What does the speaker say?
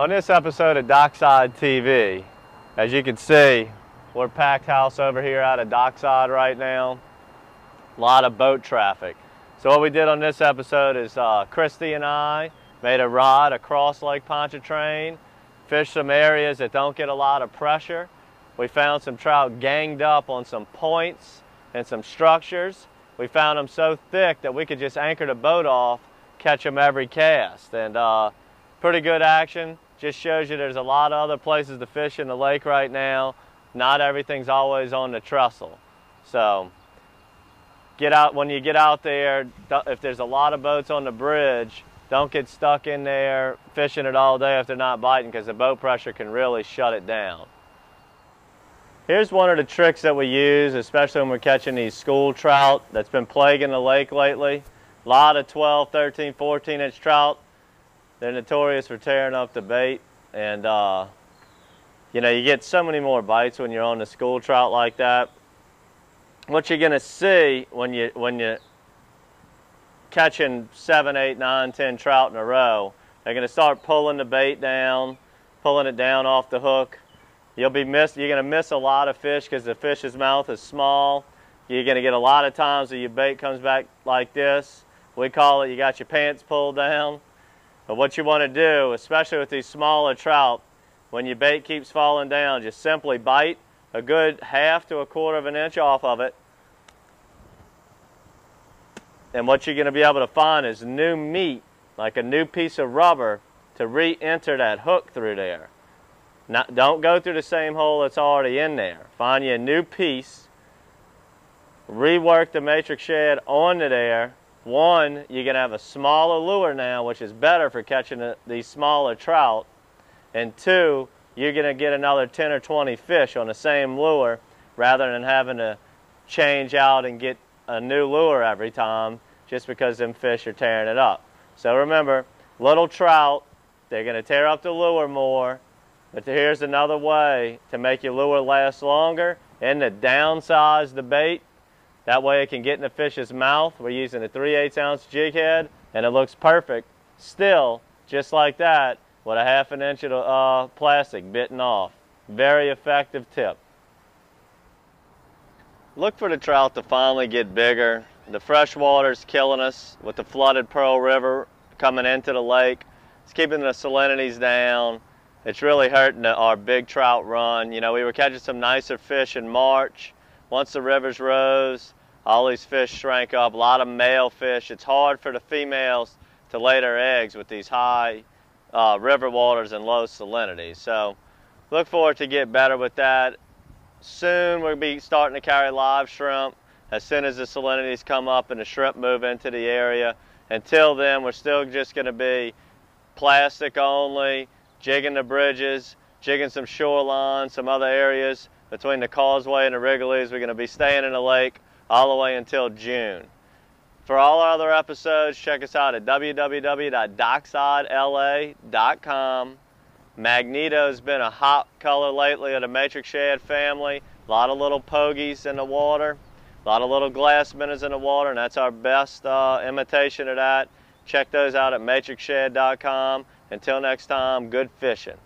On this episode of DockSide TV, as you can see, we're packed house over here out of DockSide right now. A lot of boat traffic. So what we did on this episode is Christy and I made a ride across Lake Pontchartrain, fished some areas that don't get a lot of pressure. We found some trout ganged up on some points and some structures. We found them so thick that we could just anchor the boat off, catch them every cast. And pretty good action. Just shows you there's a lot of other places to fish in the lake right now. Not everything's always on the trestle. So get out, when you get out there, if there's a lot of boats on the bridge, don't get stuck in there fishing it all day if they're not biting, because the boat pressure can really shut it down. Here's one of the tricks that we use, especially when we're catching these school trout that's been plaguing the lake lately. A lot of 12, 13, 14-inch trout. They're notorious for tearing up the bait, and you know, you get so many more bites when you're on the school trout like that. What you're gonna see when you're catching 7, 8, 9, 10 trout in a row, they're gonna start pulling the bait down, pulling it down off the hook. You're gonna miss a lot of fish because the fish's mouth is small. You're gonna get a lot of times that your bait comes back like this. We call it, you got your pants pulled down. But what you want to do, especially with these smaller trout, when your bait keeps falling down, just simply bite a good 1/2 to 1/4 of an inch off of it. And what you're going to be able to find is new meat, like a new piece of rubber, to re-enter that hook through there. Don't go through the same hole that's already in there. Find you a new piece, rework the matrix shad onto there. One, you're going to have a smaller lure now, which is better for catching these smaller trout. And two, you're going to get another 10 or 20 fish on the same lure rather than having to change out and get a new lure every time just because them fish are tearing it up. So remember, little trout, they're going to tear up the lure more, but here's another way to make your lure last longer and to downsize the bait. That way it can get in the fish's mouth. We're using a 3/8 ounce jig head, and it looks perfect. Still, just like that, with a 1/2 inch of plastic bitten off. Very effective tip. Look for the trout to finally get bigger. The fresh water's killing us with the flooded Pearl River coming into the lake. It's keeping the salinities down. It's really hurting our big trout run. You know, we were catching some nicer fish in March. Once the rivers rose, all these fish shrank up, a lot of male fish. It's hard for the females to lay their eggs with these high river waters and low salinity. So look forward to get better with that. Soon we'll be starting to carry live shrimp as soon as the salinities come up and the shrimp move into the area. Until then, we're still just going to be plastic only, jigging the bridges, jigging some shoreline, some other areas between the causeway and the Wrigley's. We're going to be staying in the lake all the way until June. For all our other episodes, check us out at www.docksidela.com. Magneto's been a hot color lately of the matrix shad family. A lot of little pogies in the water, a lot of little glass minnows in the water, and that's our best imitation of that. Check those out at matrixshad.com. Until next time, good fishing.